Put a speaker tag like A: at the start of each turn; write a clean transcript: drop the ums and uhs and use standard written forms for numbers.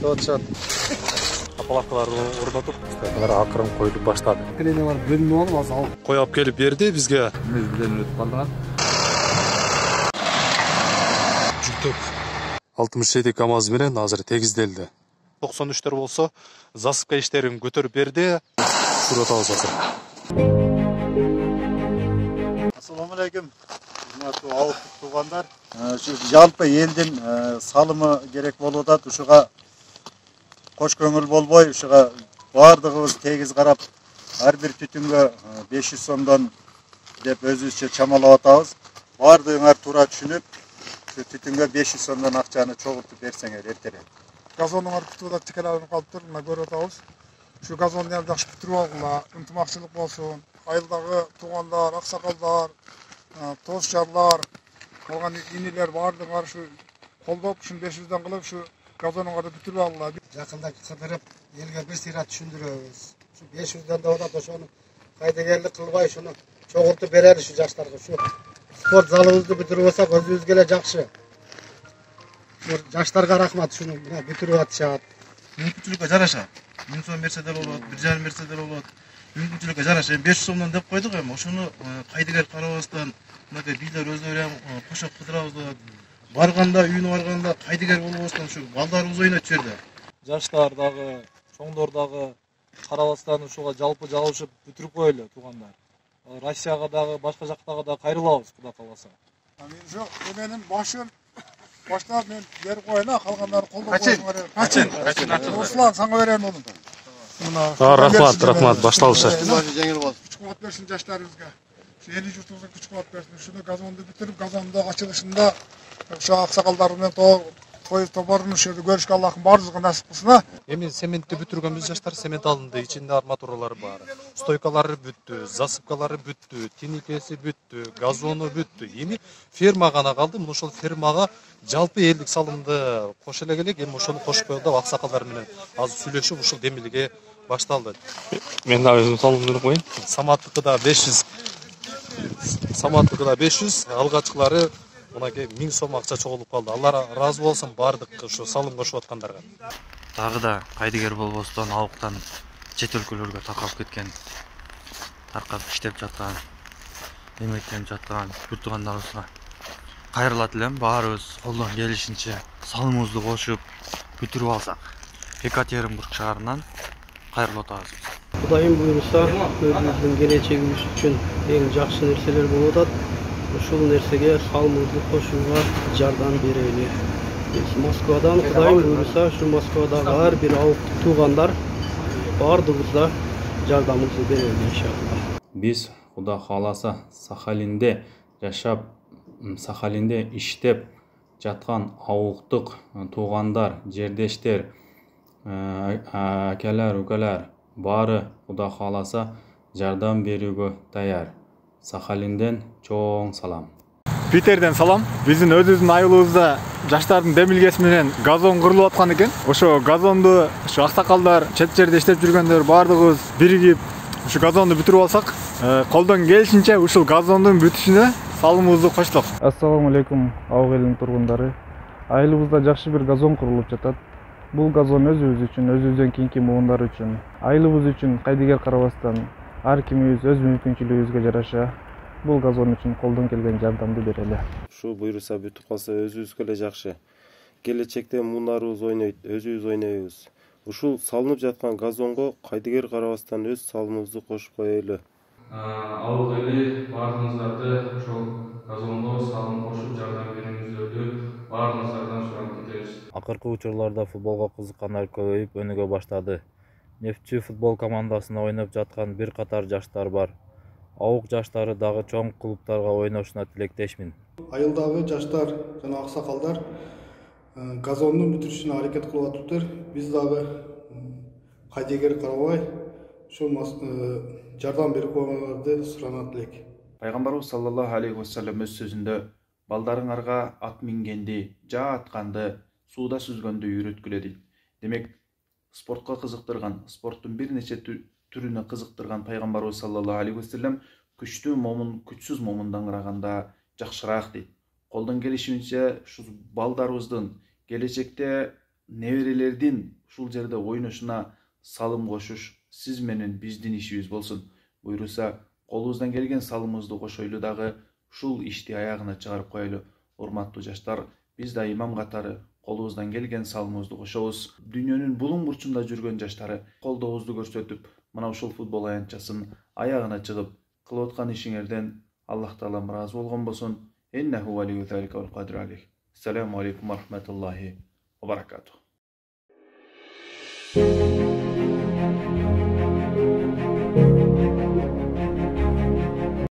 A: баштап атышат. Апалакаларды орнотуп, алар акырын коюлуп баштады.
B: Келене бар бөлүнүп алып азал.
A: Кой алып келип берди бизге.
B: Биз билен өтүп калган.
A: Жүктөк 67 КАМАЗ менен азыр тегизделди. 93-төр болсо засыпка иштерин көтөрүп берди. Сурат алабыз азыр.
C: Assalomu alaykum. Hurmatli ауыл тугандар. Şu жалпы элдин салымы керек болуп атат. Ушуга кош көңүл болбой, ушуга бардыгыбыз тегиз карап, ар бир түтүнгө 500 сомдон деп өзүбүзчө чамалап атабыз. Бардыгыңар туура түшүнүп, şu түтүнгө 500 сомдон акчаны чогултуп берсеңер эртерээк.
B: Газонуңар күтүп атат, тикелеп калыптыр, мына көрүп атабыз. Şu газонду эми жакшы бүтүрүп алгыла, ынтымакчылык болсун. Айылдагы туугандар, аксакалдар, тоос-жарлар, калган инилер бардыгыңар şu колдоп, ушун 500дөн кылып, şu газонуңарды бүтүрүп алгыла.
D: Жакында кыдырып, элге бир сыйра түшүндүрөбүз. Şu 500дөн да атат, ошону кайдыгерлик кылбай, шуну чогултуп берели şu жаштарга. Şu спорт залыбызды бүтүрүп алсак, өзүбүзгө эле жакшы. Жаштарга рахмат, шуну мына бүтүрүп атышат.
E: Мүмкүнчүлүккө жараша. 1000 сом берсе де болот, 1,5 берсе де болот. Мүмкүнчүлүккө жараша 500 сомдон деп койдук эми. Ошону кайдыгер карабастан, мынакей бийлер өздөрү эми кошо кыдырабыз деп. Барганда, үйүнө барганда кайдыгер болбостон ушу балдарыбыз ойнойт жу жерде.
F: Жаштар дагы, чоңдор дагы карабастан ушуга жалпы жабышып бүтүрүп коелу туугандар. Россияга дагы, башка жактага да кайрылабыз, Кудай кааласа.
B: Мен жок, менин баштап мен берип коеюн, калгандарын колдоп
E: Качын.
B: Руслан, сага берем ону.
A: Рахмат, башталышы.
B: Күч кубат берсин жаштарыбызга. Şu eli yurtumuzga күч кубат берсин. Şunu газонду бүтүрүп, газондун ачылышында ошо аксакалдар менен той тоборун ушул көрүшкө Аллахым бардыгы насип кылсын.
A: Эми цементти бүтүргөнбүз жаштар, цемент алынды, ичинде арматуралары бар. Стойкалары бүттү, засыпкалары бүттү, тиникеси бүттү, газону бүттү. Эми ферма гана калды. Мына ошол фермага жалпы элдик салымды кош эле келек. Эми ошону кошуп коелу деп аксакалдар менен азыр сүйлөшүп ушул демилге башталды. Мен да өзүм салымды коеюн. Саматтыкы да 500. Саматтыкы да 500, алгачкылары мынакей 1000 сом акча чогулуп калды. Алла разы болсун бардык ушу салым кошуп аткандарга.
G: Дагы да кайдыгер болбостон ауктан чет өлкөлөргө таркап кеткен, таркап иштеп жаткан, эмгектенип жаткан бүт туугандарыбызга кайрылат элем. Баарыбыз колдон келишинче салымыбызды кошуп бүтүрүп алсак, Екатеринбург шаарынан кайрылып атабыз.
H: Кудайым буйруса, өзүбүздүн келечегибиз үчүн эң жакшы нерселер болуп атат. Ушул нерсеге салымыбызды кошууга жардам берели. Биз Москвадан, Кудайым буйруса, ушу Москвадагы ар бир ауктук туугандар бардыгыбыз да жардамыбызды берели иншалла.
I: Биз Кудай кааласа Сахалинде жашап, Сахалинде иштеп жаткан ауктук туугандар, жердештер, акалар, укалар баары Кудай кааласа жардам берүүгө даяр. Сахалинден чоң салам.
J: Питерден салам. Биздин өзүбүздүн айылыбызда жаштардын демилгеси менен газон курулуп аткан экен. Ошо газонду ушу аксакалдар, чет жерде иштеп жүргөндөр бардыгыбыз биригип ушу газонду бүтүрүп алсак, колдон келишинче ушул газондун бүтүшүнө салымыбызды коштук.
K: Ассаламу алейкум, ауыл элинин тургундары. Айылыбызда жакшы бир газон курулуп жатат. Бул газон өзүбүз үчүн, өзүбүздөн кийинки муундар үчүн, айылыбыз үчүн кайдыгер карабастан ар кимибиз өз мүмкүнчүлүгүбүзгө жараша бул газон үчүн колдон келген жардамды берели.
L: Ушу буйруса бүтүп калса өзүбүзгө эле жакшы. Келечекте муундарыбыз ойнойт, өзүбүз ойнойбуз. Ушул салынып жаткан газонго кайдыгер карабастан өз салымыбызды кошуп коелу.
M: Ауыл эли баарыңыздарды ошол газонго салым кошуп жардам берүүңүздөрдү баарыңыздардан сурап кетебиз.
G: Акыркы учурларда футболго кызыккандар көбөйүп өнүгө баштады. Нефтчи футбол командасына ойноп жаткан бир катар жаштар бар. Аук жаштары дагы чоң клубтарга ойношуна тилектешмин.
N: Айылдагы жаштар жана аксакалдар газондун бүтүрүшүнө аракет кылып атыптыр. Биз дагы кайдыгер карабай ушул жардам берип койгоңорду суранат элек.
O: Пайгамбарыбыз саллаллаху алейхи вассалам өз сөзүндө балдарыңарга ат мингенди, жаа атканды, сууда сүзгөндү үйрөткүлө дейт. Демек, спортко кызыктырган, спорттун бир нече түрүнө кызыктырган пайгамбарыбыз саллаллаху алейхи вассалам күчтүү момун күчсүз момундан караганда жакшыраак дейт. Колдон келишинче ушу балдарыбыздын келечекте неберелердин ушул жерде ойношуна салым кошуш сиз менен биздин ишибиз болсун. Буйруса, колубуздан келген салымыбызды кошойлу дагы ушул ишти аягына чыгарып коелу. Урматтуу жаштар, биз да имам катары колубуздан келген салымыбызды кошобуз. Дүйнөнүн булуң бурчунда жүргөн жаштары колдообузду көрсөтүп, мына ушул футбол аянтчасын аягына чыгып кылып аткан ишиңерден Аллах Таалам ыраазы болгон болсун. Иннаху валию залика вал кадиру алейх. Ассаламу алейкум ва рахматуллахи ва баракатух.